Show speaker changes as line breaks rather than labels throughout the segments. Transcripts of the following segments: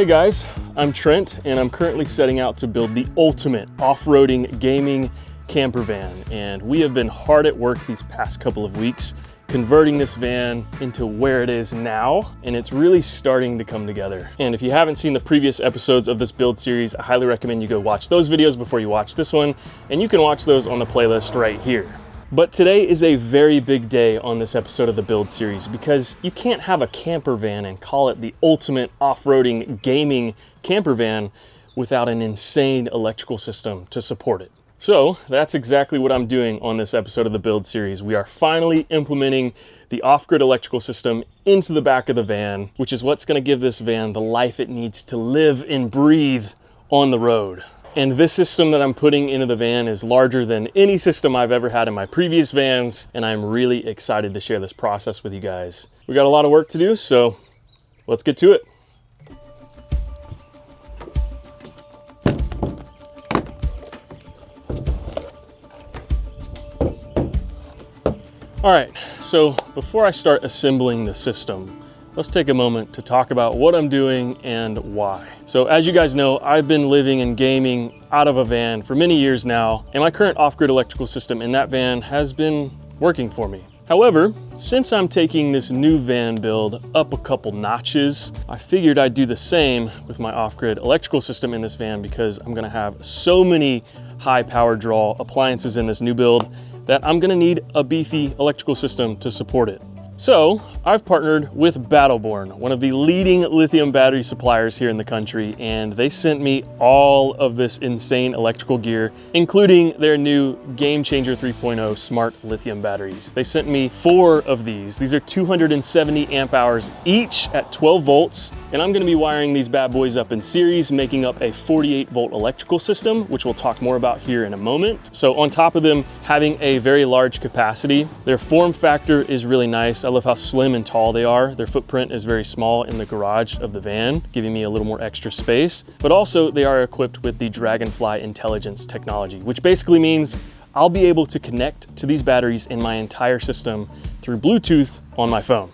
Hey guys, I'm Trent and I'm currently setting out to build the ultimate off-roading gaming camper van. And we have been hard at work these past couple of weeks converting this van into where it is now, and it's really starting to come together. And if you haven't seen the previous episodes of this build series, I highly recommend you go watch those videos before you watch this one, and you can watch those on the playlist right here. But today is a very big day on this episode of the build series because you can't have a camper van and call it the ultimate off-roading gaming camper van without an insane electrical system to support it. So that's exactly what I'm doing on this episode of the build series. We are finally implementing the off-grid electrical system into the back of the van, which is what's going to give this van the life it needs to live and breathe on the road. And this system that I'm putting into the van is larger than any system I've ever had in my previous vans, and I'm really excited to share this process with you guys. We got a lot of work to do, so let's get to it. All right, so before I start assembling the system, let's take a moment to talk about what I'm doing and why. So as you guys know, I've been living and gaming out of a van for many years now, and my current off-grid electrical system in that van has been working for me. However, since I'm taking this new van build up a couple notches, I figured I'd do the same with my off-grid electrical system in this van because I'm gonna have so many high power draw appliances in this new build that I'm gonna need a beefy electrical system to support it. So I've partnered with Battleborn, one of the leading lithium battery suppliers here in the country, and they sent me all of this insane electrical gear, including their new Game Changer 3.0 smart lithium batteries. They sent me 4 of these. These are 270 amp hours each at 12 volts, and I'm gonna be wiring these bad boys up in series, making up a 48 volt electrical system, which we'll talk more about here in a moment. So on top of them having a very large capacity, their form factor is really nice. I love how slim and tall they are. Their footprint is very small in the garage of the van, giving me a little more extra space. But also they are equipped with the Dragonfly Intelligence technology, which basically means I'll be able to connect to these batteries in my entire system through Bluetooth on my phone.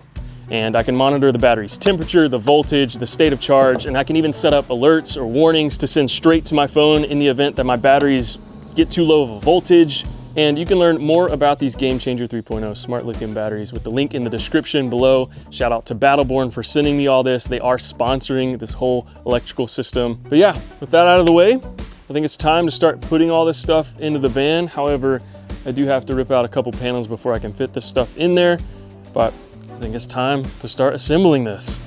And I can monitor the battery's temperature, the voltage, the state of charge, and I can even set up alerts or warnings to send straight to my phone in the event that my batteries get too low of a voltage. And you can learn more about these Game Changer 3.0 smart lithium batteries with the link in the description below. Shout out to Battleborn for sending me all this. They are sponsoring this whole electrical system. But yeah, with that out of the way, I think it's time to start putting all this stuff into the van. However, I do have to rip out a couple panels before I can fit this stuff in there, but I think it's time to start assembling this.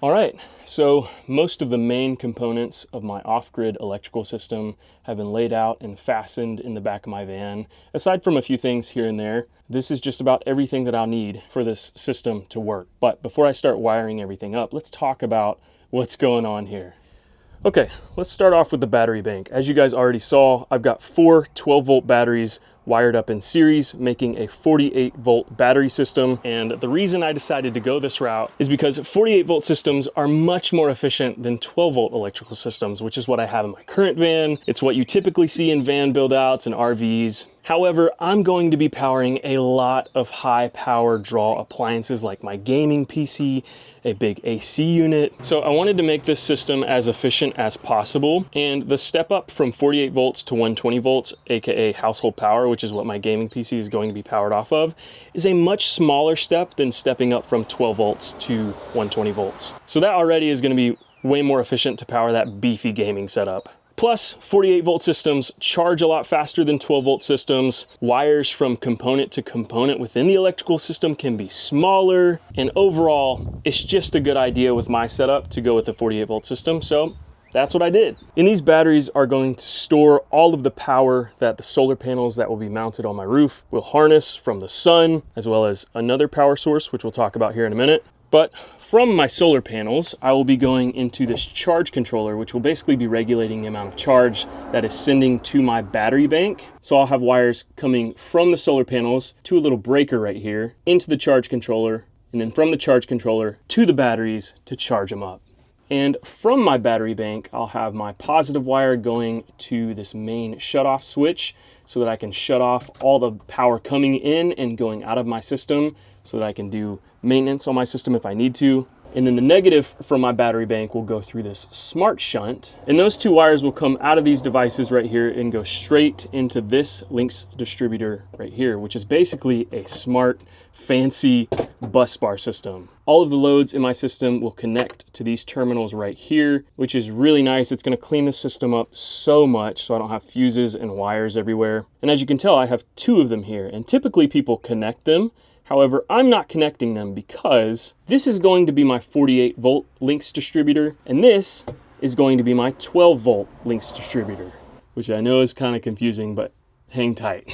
All right, so most of the main components of my off-grid electrical system have been laid out and fastened in the back of my van. Aside from a few things here and there, this is just about everything that I'll need for this system to work. But before I start wiring everything up, let's talk about what's going on here. Okay, let's start off with the battery bank. As you guys already saw, I've got 4 12-volt batteries wired up in series, making a 48 volt battery system. And the reason I decided to go this route is because 48 volt systems are much more efficient than 12 volt electrical systems, which is what I have in my current van. It's what you typically see in van build outs and RVs. However, I'm going to be powering a lot of high power draw appliances like my gaming PC, a big AC unit. So I wanted to make this system as efficient as possible. And the step up from 48 volts to 120 volts, AKA household power, which is what my gaming PC is going to be powered off of, is a much smaller step than stepping up from 12 volts to 120 volts. So that already is going to be way more efficient to power that beefy gaming setup. Plus, 48 volt systems charge a lot faster than 12 volt systems. Wires from component to component within the electrical system can be smaller. And overall, it's just a good idea with my setup to go with the 48 volt system. So that's what I did. And these batteries are going to store all of the power that the solar panels that will be mounted on my roof will harness from the sun, as well as another power source, which we'll talk about here in a minute. But from my solar panels, I will be going into this charge controller, which will basically be regulating the amount of charge that is sending to my battery bank. So I'll have wires coming from the solar panels to a little breaker right here into the charge controller, and then from the charge controller to the batteries to charge them up. And from my battery bank, I'll have my positive wire going to this main shutoff switch so that I can shut off all the power coming in and going out of my system so that I can do maintenance on my system if I need to. And then the negative from my battery bank will go through this smart shunt. And those two wires will come out of these devices right here and go straight into this Lynx distributor right here, which is basically a smart, fancy bus bar system. All of the loads in my system will connect to these terminals right here, which is really nice. It's gonna clean the system up so much so I don't have fuses and wires everywhere. And as you can tell, I have two of them here, and typically people connect them. However, I'm not connecting them because this is going to be my 48 volt Lynx distributor, and this is going to be my 12 volt Lynx distributor, which I know is kind of confusing, but hang tight.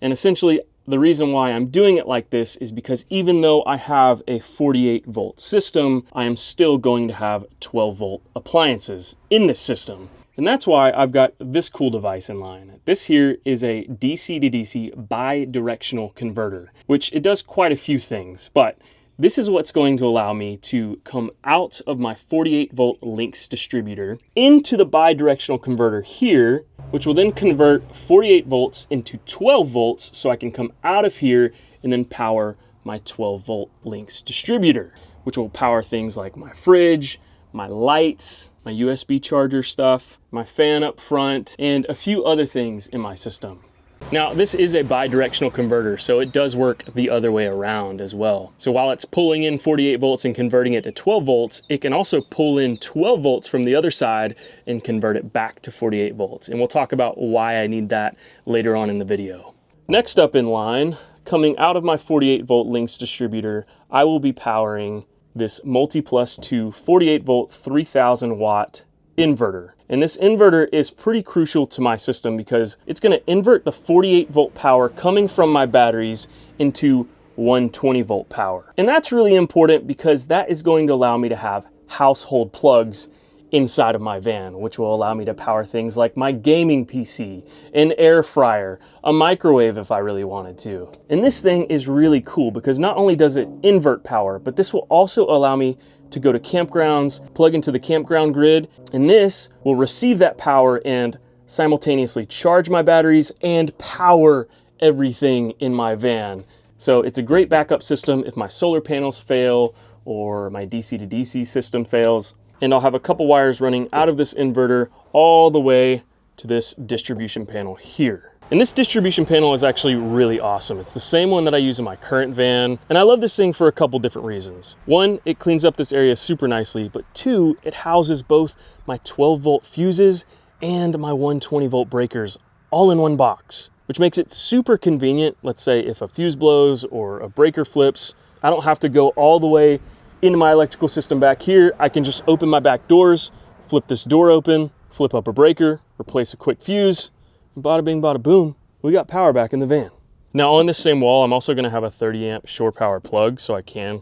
And essentially, the reason why I'm doing it like this is because even though I have a 48 volt system, I am still going to have 12 volt appliances in this system. And that's why I've got this cool device in line. This here is a DC to DC bi-directional converter, which it does quite a few things, but this is what's going to allow me to come out of my 48 volt Lynx distributor into the bi-directional converter here, which will then convert 48 volts into 12 volts so I can come out of here and then power my 12 volt Lynx distributor, which will power things like my fridge, my lights, my USB charger stuff, my fan up front, and a few other things in my system. Now, this is a bi-directional converter, so it does work the other way around as well. So while it's pulling in 48 volts and converting it to 12 volts, it can also pull in 12 volts from the other side and convert it back to 48 volts. And we'll talk about why I need that later on in the video. Next up in line, coming out of my 48 volt Lynx distributor, I will be powering this Multiplus 2 48 volt 3000 watt inverter. And this inverter is pretty crucial to my system because it's going to invert the 48 volt power coming from my batteries into 120 volt power. And that's really important because that is going to allow me to have household plugs inside of my van, which will allow me to power things like my gaming PC, an air fryer, a microwave if I really wanted to. And this thing is really cool because not only does it invert power, but this will also allow me to go to campgrounds, plug into the campground grid, and this will receive that power and simultaneously charge my batteries and power everything in my van. So it's a great backup system if my solar panels fail or my DC to DC system fails. And I'll have a couple wires running out of this inverter all the way to this distribution panel here. And this distribution panel is actually really awesome. It's the same one that I use in my current van. And I love this thing for a couple different reasons. One, it cleans up this area super nicely, but two, it houses both my 12 volt fuses and my 120 volt breakers all in one box, which makes it super convenient. Let's say if a fuse blows or a breaker flips, I don't have to go all the way into my electrical system back here. I can just open my back doors, flip this door open, flip up a breaker, replace a quick fuse, and bada bing, bada boom, we got power back in the van. Now on this same wall, I'm also gonna have a 30 amp shore power plug so I can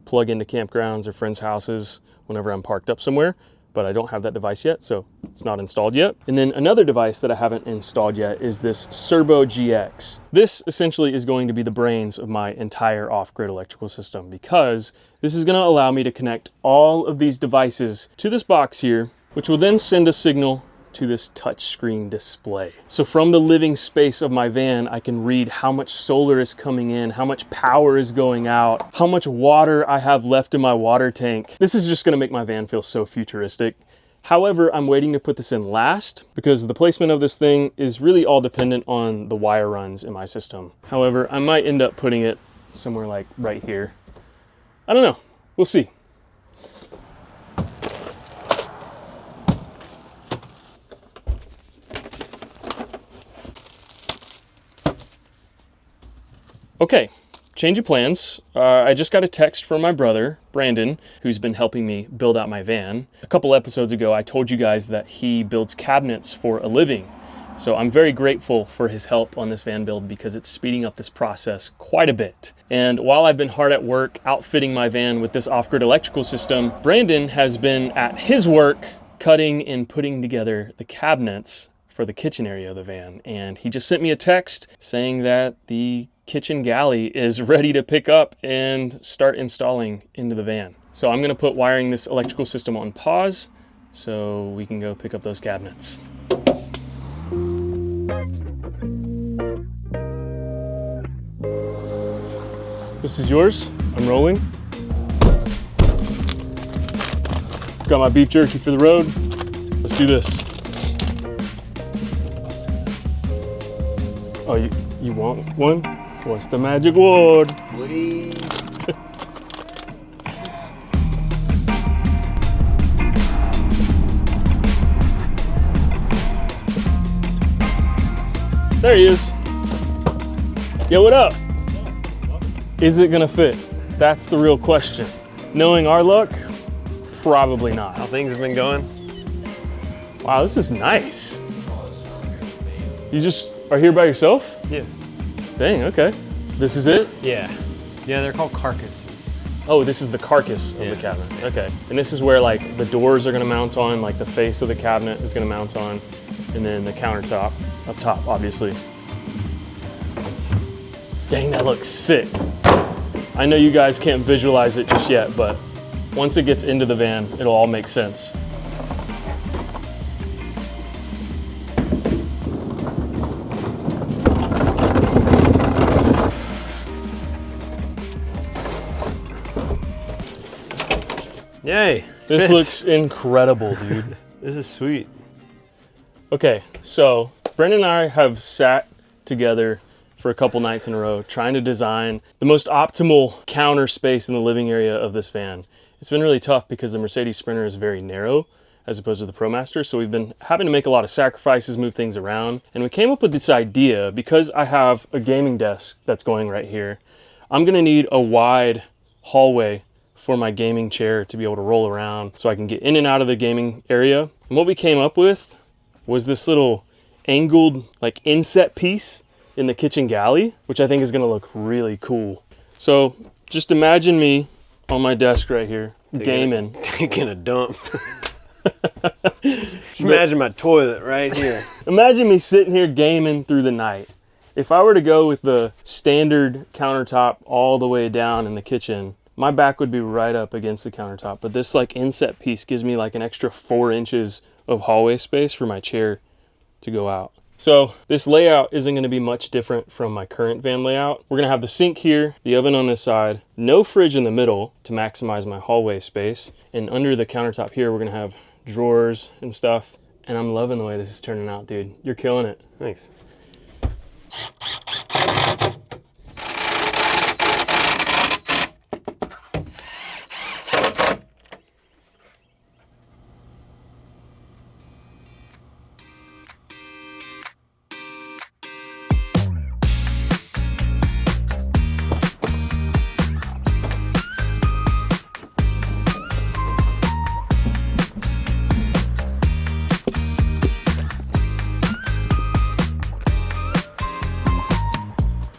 plug into campgrounds or friends' houses whenever I'm parked up somewhere. but I don't have that device yet, so it's not installed yet. And then another device that I haven't installed yet is this Serbo GX. This essentially is going to be the brains of my entire off-grid electrical system, because this is going to allow me to connect all of these devices to this box here, which will then send a signal to this touchscreen display. So from the living space of my van, I can read how much solar is coming in, how much power is going out, how much water I have left in my water tank. This is just gonna make my van feel so futuristic. However, I'm waiting to put this in last because the placement of this thing is really all dependent on the wire runs in my system. However, I might end up putting it somewhere like right here. I don't know, we'll see. Okay, change of plans. I just got a text from my brother, Brandon, who's been helping me build out my van. A couple episodes ago, I told you guys that he builds cabinets for a living. So I'm very grateful for his help on this van build because it's speeding up this process quite a bit. And while I've been hard at work outfitting my van with this off-grid electrical system, Brandon has been at his work cutting and putting together the cabinets for the kitchen area of the van. And he just sent me a text saying that the kitchen galley is ready to pick up and start installing into the van. So I'm gonna put wiring this electrical system on pause so we can go pick up those cabinets. This is yours, I'm rolling. Got my beef jerky for the road. Let's do this. Oh, you want one? What's the magic word?
Please.
There he is. Yo, what up? Is it gonna fit? That's the real question. Knowing our luck, probably not.
How things have been going?
Wow, this is nice. You just are here by yourself?
Yeah.
Dang, okay. This is it?
Yeah. Yeah, they're called carcasses.
Oh, this is the carcass of the cabinet. Okay. And this is where like the doors are gonna mount on, like the face of the cabinet is gonna mount on, and then the countertop up top, obviously. Dang, that looks sick. I know you guys can't visualize it just yet, but once it gets into the van, it'll all make sense.
Yay.
This
fits.
looks incredible, dude.
This is sweet.
Okay, so Brendan and I have sat together for a couple nights in a row trying to design the most optimal counter space in the living area of this van. It's been really tough because the Mercedes Sprinter is very narrow as opposed to the ProMaster, so we've been having to make a lot of sacrifices, move things around, and we came up with this idea because I have a gaming desk that's going right here. I'm gonna need a wide hallway for my gaming chair to be able to roll around so I can get in and out of the gaming area. And what we came up with was this little angled like inset piece in the kitchen galley, which I think is gonna look really cool. So just imagine me on my desk right here, gaming.
Taking a dump. Just imagine my toilet right here.
Imagine me sitting here gaming through the night. If I were to go with the standard countertop all the way down in the kitchen, my back would be right up against the countertop, but this like inset piece gives me like an extra 4 inches of hallway space for my chair to go out. So this layout isn't gonna be much different from my current van layout. We're gonna have the sink here, the oven on this side, no fridge in the middle to maximize my hallway space. And under the countertop here, we're gonna have drawers and stuff. And I'm loving the way this is turning out, dude. You're killing it.
Thanks.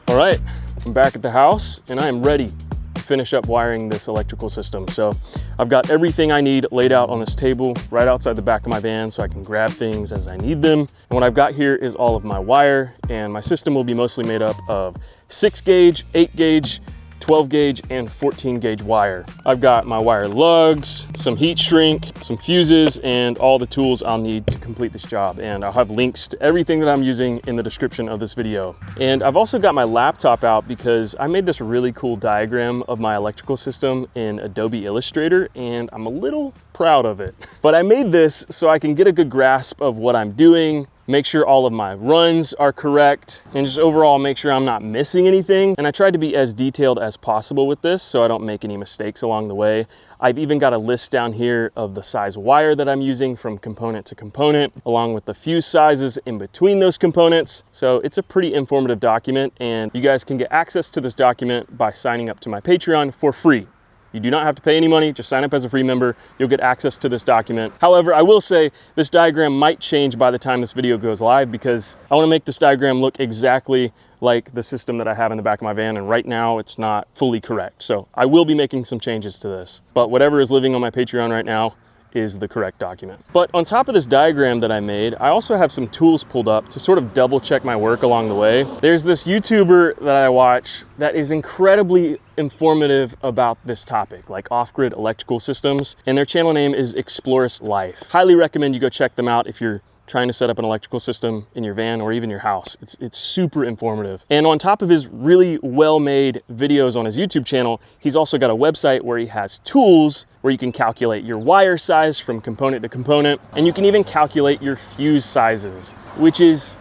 All right, I'm back at the house and I am ready to finish up wiring this electrical system. So I've got everything I need laid out on this table right outside the back of my van so I can grab things as I need them. And what I've got here is all of my wire, and my system will be mostly made up of 6 gauge, 8 gauge, 12 gauge and 14 gauge wire. I've got my wire lugs, some heat shrink, some fuses, and all the tools I'll need to complete this job. And I'll have links to everything that I'm using in the description of this video. And I've also got my laptop out because I made this really cool diagram of my electrical system in Adobe Illustrator, and I'm a little proud of it. But I made this so I can get a good grasp of what I'm doing, make sure all of my runs are correct, and just overall make sure I'm not missing anything. And I tried to be as detailed as possible with this so I don't make any mistakes along the way. I've even got a list down here of the size wire that I'm using from component to component, along with the fuse sizes in between those components. So it's a pretty informative document, and you guys can get access to this document by signing up to my Patreon for free. You do not have to pay any money, just sign up as a free member. You'll get access to this document. However, I will say this diagram might change by the time this video goes live because I want to make this diagram look exactly like the system that I have in the back of my van, and right now it's not fully correct. So I will be making some changes to this, but whatever is living on my Patreon right now is the correct document. But on top of this diagram that I made, I also have some tools pulled up to sort of double check my work along the way. There's this YouTuber that I watch that is incredibly informative about this topic, like off-grid electrical systems, and their channel name is Explorers Life. Highly recommend you go check them out if you're trying to set up an electrical system in your van or even your house. It's super informative. And on top of his really well-made videos on his YouTube channel, he's also got a website where he has tools where you can calculate your wire size from component to component, and you can even calculate your fuse sizes, which is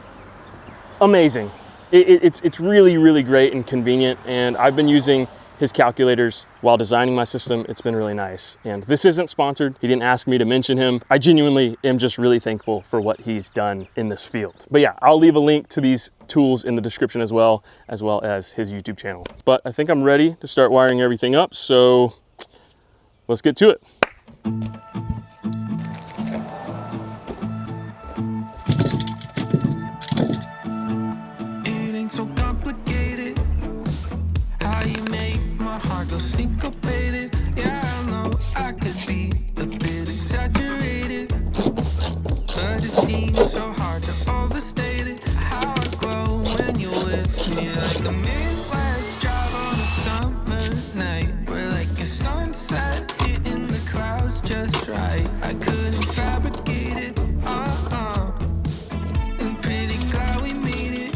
amazing. It's really, really great and convenient, and I've been using his calculators while designing my system. It's been really nice. And this isn't sponsored. He didn't ask me to mention him. I genuinely am just really thankful for what he's done in this field. But yeah, I'll leave a link to these tools in the description as well as his YouTube channel. But I think I'm ready to start wiring everything up. So let's get to it.
It ain't so complicated. How you make my heart go syncopated. Yeah, I know I could be a bit exaggerated, but it seems so hard to overstate it. How I glow when you're with me, like a Midwest drive on a summer night. We're like a sunset hitting the clouds just right. I couldn't fabricate it, I'm pretty glad we made it.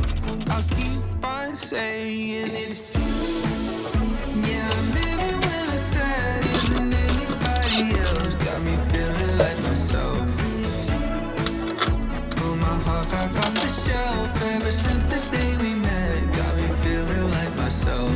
I'll keep on saying it's you. Yeah, I meant it when I said it, and anybody else got me feeling like myself. Pull my heart back off the shelf. Ever since the day we met, got me feeling like myself.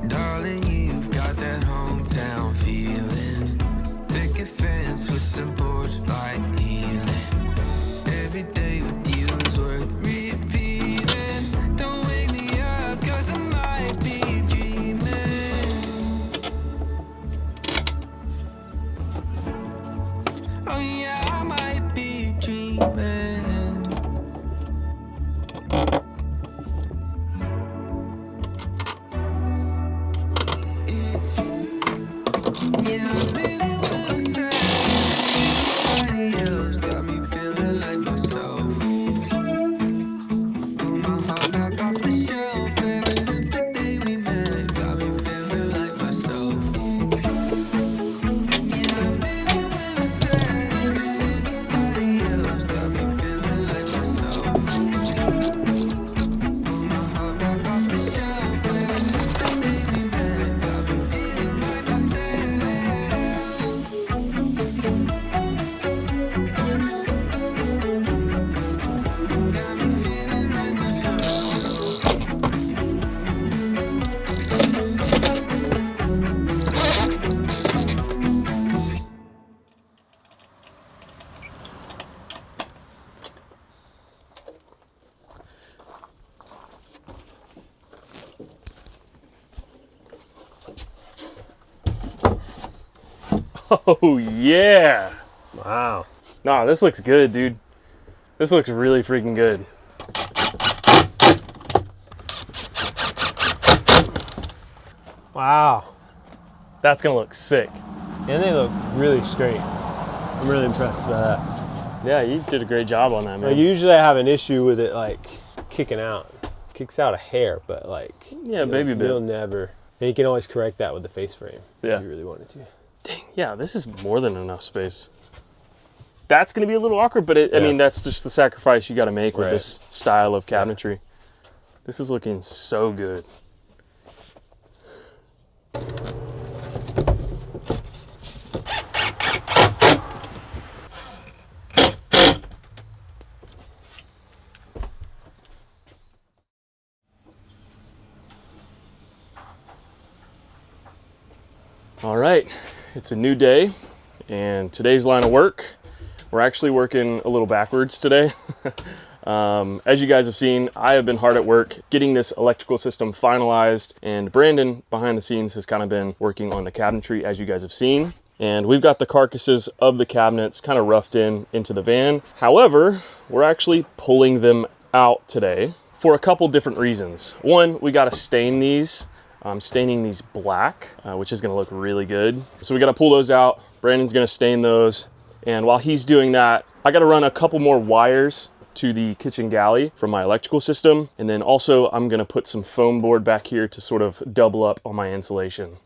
Darling, you've got that hometown feeling. Picket fence with some porch light healing. Every day with you is worth repeating. Don't wake me up, 'cause I might be dreaming. Oh yeah, I might be dreaming. It's you. Yeah, I meant it when I said it. Anybody else got me feeling like myself. Pull my heart back off the shelf. Ever since the day we met, got me feeling like myself. Yeah, I meant it when I said it. Anybody else got me feeling like myself. Pull my heart back off the shelf. Ever since the day we met, got me feeling
Oh yeah.
Wow.
Nah, this looks good, dude. This looks really freaking good.
Wow.
That's gonna look sick.
And they look really straight. I'm really impressed by that.
Yeah, you did a great job on that, man.
Like usually I have an issue with it like kicking out. Kicks out a hair, but like
Yeah, baby bit.
You'll never. And you can always correct that with the face frame.
Yeah.
If you really wanted to.
Dang, yeah, this is more than enough space. That's gonna be a little awkward, but I
Yeah.
mean, that's just the sacrifice you gotta make with
Right.
this style of cabinetry. This is looking so good. All right, it's a new day, and today's line of work, we're actually working a little backwards today. As you guys have seen, I have been hard at work getting this electrical system finalized, and Brandon behind the scenes has kind of been working on the cabinetry, as you guys have seen. And we've got the carcasses of the cabinets kind of roughed into the van. However, we're actually pulling them out today for a couple different reasons. One, we got to stain these. I'm staining these black, which is gonna look really good. So we gotta pull those out. Brandon's gonna stain those. And while he's doing that, I gotta run a couple more wires to the kitchen galley from my electrical system. And then also I'm gonna put some foam board back here to sort of double up on my insulation.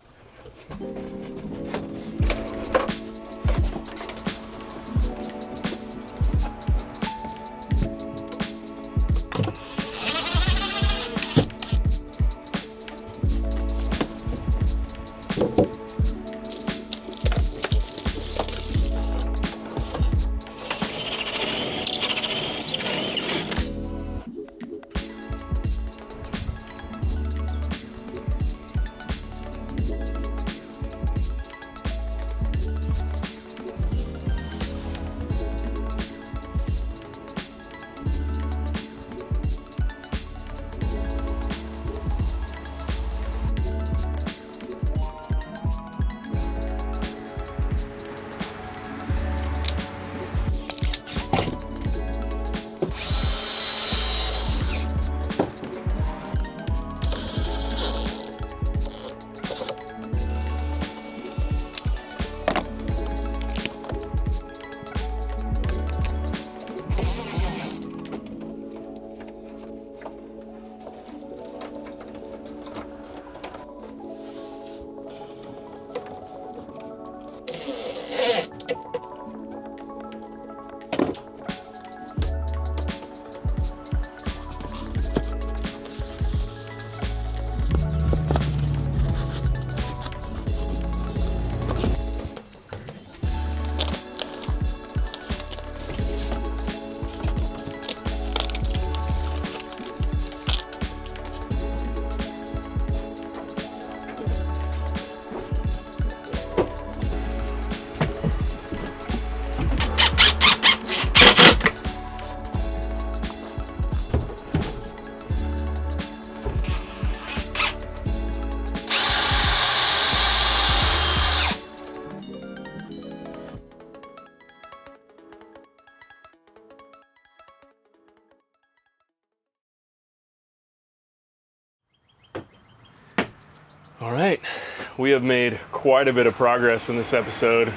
All right, we have made quite a bit of progress in this episode.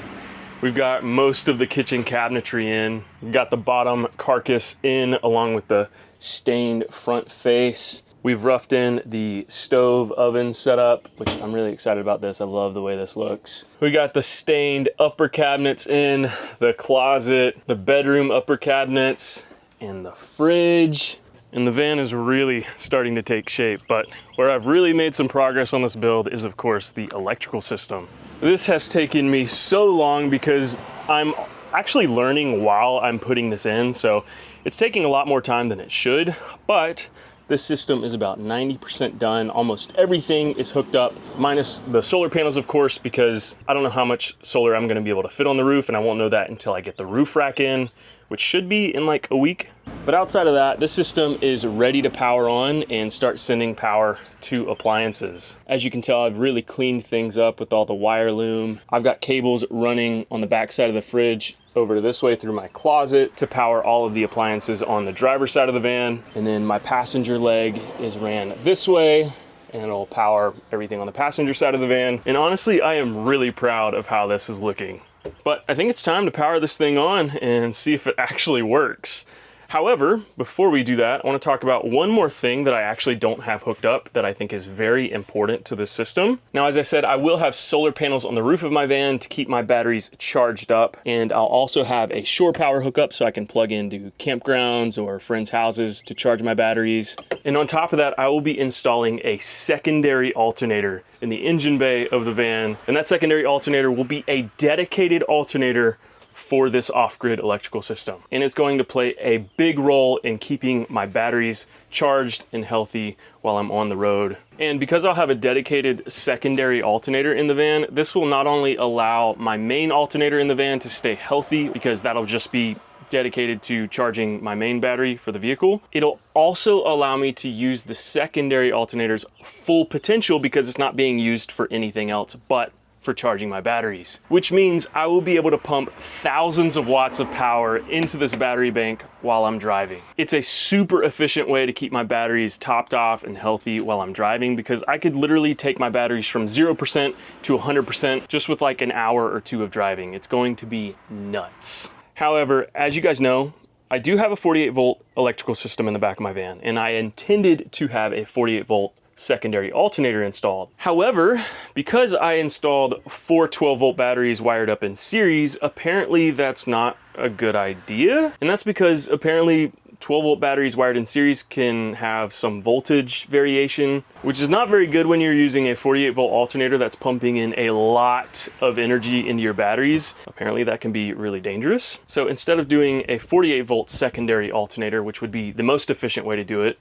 We've got most of the kitchen cabinetry in. We've got the bottom carcass in along with the stained front face. We've roughed in the stove oven setup, which I'm really excited about this. I love the way this looks. We got the stained upper cabinets in, the closet, the bedroom upper cabinets, and the fridge. And the van is really starting to take shape, but where I've really made some progress on this build is, of course, the electrical system. This has taken me so long because I'm actually learning while I'm putting this in, so it's taking a lot more time than it should, but this system is about 90% done. Almost everything is hooked up, minus the solar panels, of course, because I don't know how much solar I'm gonna be able to fit on the roof, and I won't know that until I get the roof rack in, which should be in like a week. But outside of that, this system is ready to power on and start sending power to appliances. As you can tell, I've really cleaned things up with all the wire loom. I've got cables running on the back side of the fridge over to this way through my closet to power all of the appliances on the driver's side of the van. And then my passenger leg is ran this way, and it'll power everything on the passenger side of the van. And honestly, I am really proud of how this is looking. But I think it's time to power this thing on and see if it actually works. However, before we do that, I want to talk about one more thing that I actually don't have hooked up that I think is very important to this system. Now, as I said, I will have solar panels on the roof of my van to keep my batteries charged up, and I'll also have a shore power hookup so I can plug into campgrounds or friends' houses to charge my batteries. And on top of that, I will be installing a secondary alternator in the engine bay of the van, and that secondary alternator will be a dedicated alternator for this off-grid electrical system. And it's going to play a big role in keeping my batteries charged and healthy while I'm on the road. And because I'll have a dedicated secondary alternator in the van, this will not only allow my main alternator in the van to stay healthy, because that'll just be dedicated to charging my main battery for the vehicle. It'll also allow me to use the secondary alternator's full potential because it's not being used for anything else but for charging my batteries, which means I will be able to pump thousands of watts of power into this battery bank while I'm driving. It's a super efficient way to keep my batteries topped off and healthy while I'm driving, because I could literally take my batteries from 0% to 100% just with like an hour or two of driving. It's going to be nuts. However, as you guys know, I do have a 48 volt electrical system in the back of my van, and I intended to have a 48 volt secondary alternator installed. However, because I installed 4 12 volt batteries wired up in series, apparently that's not a good idea. And that's because apparently 12 volt batteries wired in series can have some voltage variation, which is not very good when you're using a 48 volt alternator that's pumping in a lot of energy into your batteries. Apparently that can be really dangerous. So instead of doing a 48 volt secondary alternator, which would be the most efficient way to do it,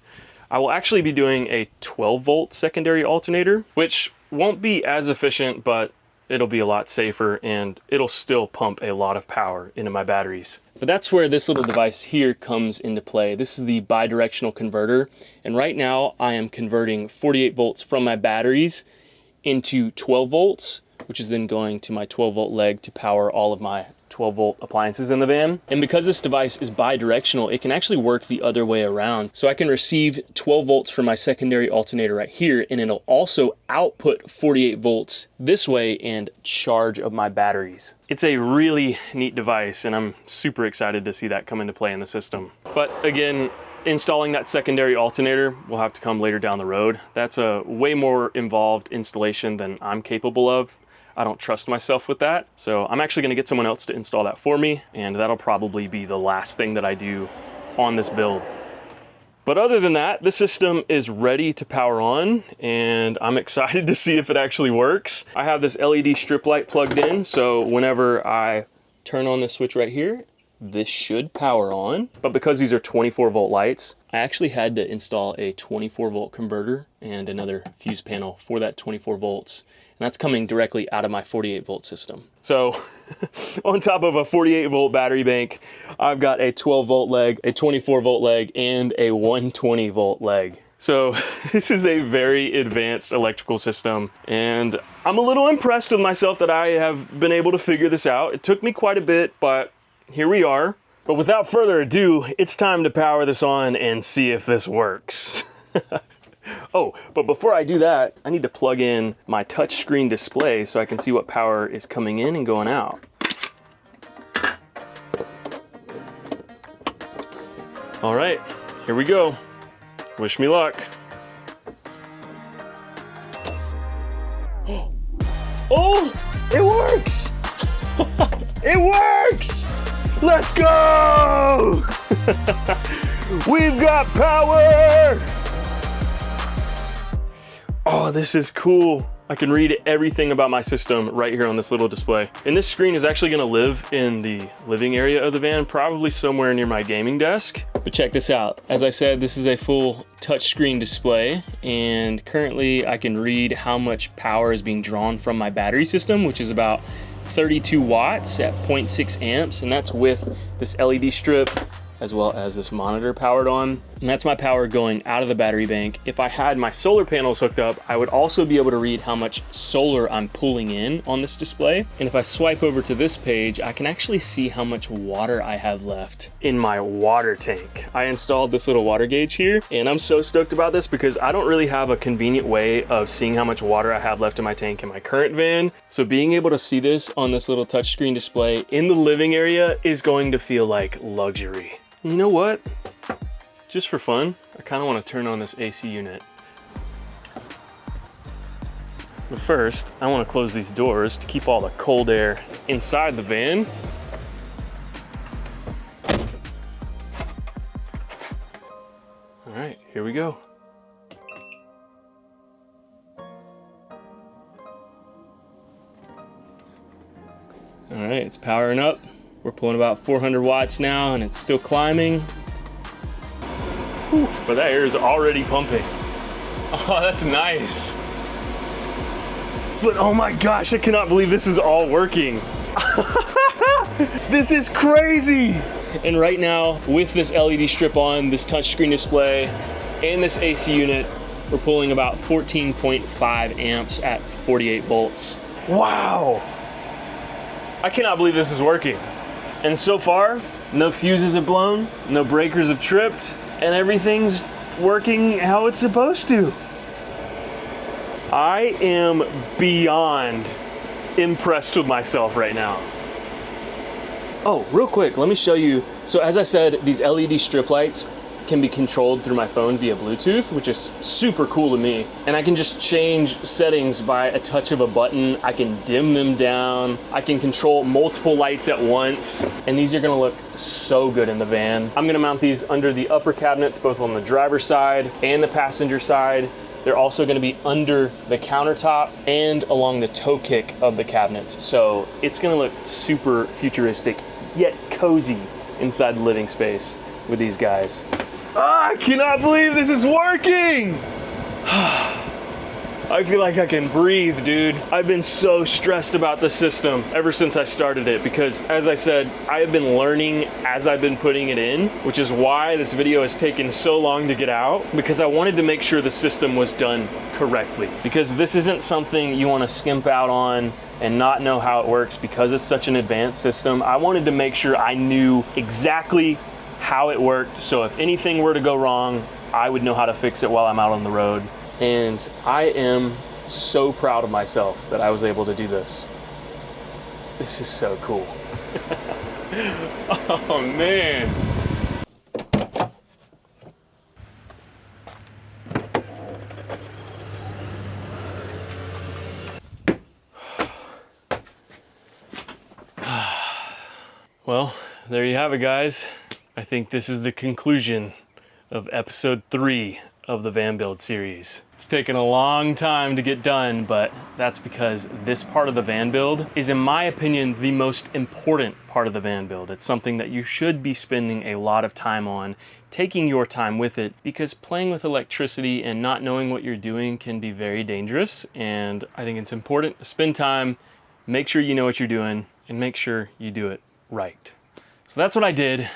I will actually be doing a 12 volt secondary alternator, which won't be as efficient, but it'll be a lot safer and it'll still pump a lot of power into my batteries. But that's where this little device here comes into play. This is the bidirectional converter. And right now I am converting 48 volts from my batteries into 12 volts, which is then going to my 12 volt leg to power all of my 12 volt appliances in the van. And because this device is bi-directional, it can actually work the other way around. So I can receive 12 volts from my secondary alternator right here, and it'll also output 48 volts this way and charge up my batteries. It's a really neat device, and I'm super excited to see that come into play in the system. But again, installing that secondary alternator will have to come later down the road. That's a way more involved installation than I'm capable of. I don't trust myself with that. So I'm actually gonna get someone else to install that for me, and that'll probably be the last thing that I do on this build. But other than that, the system is ready to power on, and I'm excited to see if it actually works. I have this LED strip light plugged in, so whenever I turn on the switch right here, this should power on. But because these are 24 volt lights, I actually had to install a 24 volt converter and another fuse panel for that 24 volts. And that's coming directly out of my 48 volt system. So on top of a 48 volt battery bank, I've got a 12 volt leg, a 24 volt leg, and a 120 volt leg. So this is a very advanced electrical system, and I'm a little impressed with myself that I have been able to figure this out. It took me quite a bit, but here we are. But without further ado, it's time to power this on and see if this works. Oh, but before I do that, I need to plug in my touchscreen display so I can see what power is coming in and going out. All right, here we go. Wish me luck. Oh, it works! It works! Let's go! We've got power! Oh, this is cool. I can read everything about my system right here on this little display. And this screen is actually gonna live in the living area of the van, probably somewhere near my gaming desk. But check this out. As I said, this is a full touchscreen display, and currently I can read how much power is being drawn from my battery system, which is about 32 watts at 0.6 amps, and that's with this LED strip as well as this monitor powered on. And that's my power going out of the battery bank. If I had my solar panels hooked up, I would also be able to read how much solar I'm pulling in on this display. And if I swipe over to this page, I can actually see how much water I have left in my water tank. I installed this little water gauge here, and I'm so stoked about this because I don't really have a convenient way of seeing how much water I have left in my tank in my current van. So being able to see this on this little touchscreen display in the living area is going to feel like luxury. You know what? Just for fun, I kind of want to turn on this AC unit. But first, I want to close these doors to keep all the cold air inside the van. All right, here we go. All right, it's powering up. We're pulling about 400 watts now, and it's still climbing. Whew, but that air is already pumping. Oh, that's nice. But oh my gosh, I cannot believe this is all working. This is crazy. And right now, with this LED strip on, this touchscreen display, and this AC unit, we're pulling about 14.5 amps at 48 volts. Wow. I cannot believe this is working. And so far, no fuses have blown, no breakers have tripped, and everything's working how it's supposed to. I am beyond impressed with myself right now. Oh, real quick, let me show you. So as I said, these LED strip lights can be controlled through my phone via Bluetooth, which is super cool to me. And I can just change settings by a touch of a button. I can dim them down. I can control multiple lights at once. And these are gonna look so good in the van. I'm gonna mount these under the upper cabinets, both on the driver's side and the passenger side. They're also gonna be under the countertop and along the toe kick of the cabinets. So it's gonna look super futuristic, yet cozy inside the living space with these guys. I cannot believe this is working! I feel like I can breathe, dude. I've been so stressed about the system ever since I started it because, as I said, I have been learning as I've been putting it in, which is why this video has taken so long to get out, because I wanted to make sure the system was done correctly. Because this isn't something you want to skimp out on and not know how it works because it's such an advanced system. I wanted to make sure I knew exactly how it worked, so if anything were to go wrong, I would know how to fix it while I'm out on the road. And I am so proud of myself that I was able to do this. This is so cool. Oh man. Well, there you have it, guys. I think this is the conclusion of episode 3 of the van build series. It's taken a long time to get done, but that's because this part of the van build is, in my opinion, the most important part of the van build. It's something that you should be spending a lot of time on, taking your time with it, because playing with electricity and not knowing what you're doing can be very dangerous. And I think it's important to spend time, make sure you know what you're doing, and make sure you do it right. So that's what I did,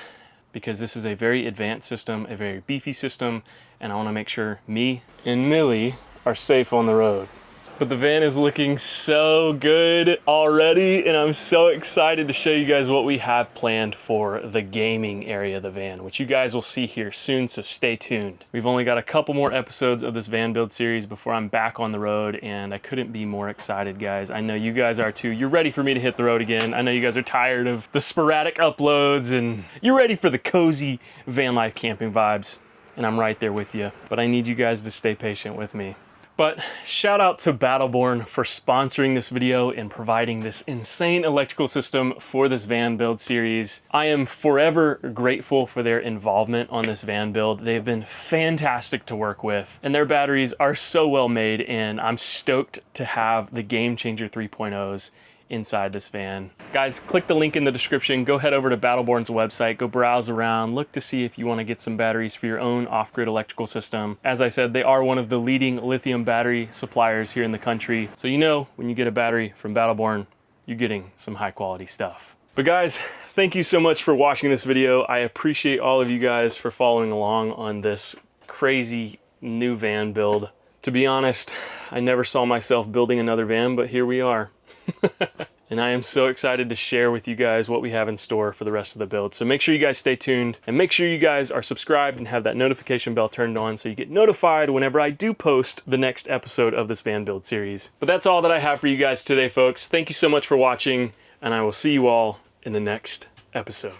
because this is a very advanced system, a very beefy system, and I want to make sure me and Millie are safe on the road. But the van is looking so good already, and I'm so excited to show you guys what we have planned for the gaming area of the van, which you guys will see here soon, so stay tuned. We've only got a couple more episodes of this van build series before I'm back on the road, and I couldn't be more excited, guys. I know you guys are too. You're ready for me to hit the road again. I know you guys are tired of the sporadic uploads, and you're ready for the cozy van life camping vibes, and I'm right there with you. But I need you guys to stay patient with me. But shout out to Battleborn for sponsoring this video and providing this insane electrical system for this van build series. I am forever grateful for their involvement on this van build. They've been fantastic to work with, and their batteries are so well made, and I'm stoked to have the Game Changer 3.0s inside this van. Guys, click the link in the description, go head over to Battleborn's website, go browse around, look to see if you want to get some batteries for your own off-grid electrical system. As I said, they are one of the leading lithium battery suppliers here in the country. So you know when you get a battery from Battleborn, you're getting some high quality stuff. But guys, thank you so much for watching this video. I appreciate all of you guys for following along on this crazy new van build. To be honest, I never saw myself building another van, but here we are. And I am so excited to share with you guys what we have in store for the rest of the build. So make sure you guys stay tuned and make sure you guys are subscribed and have that notification bell turned on so you get notified whenever I do post the next episode of this van build series. But that's all that I have for you guys today, folks. Thank you so much for watching, and I will see you all in the next episode.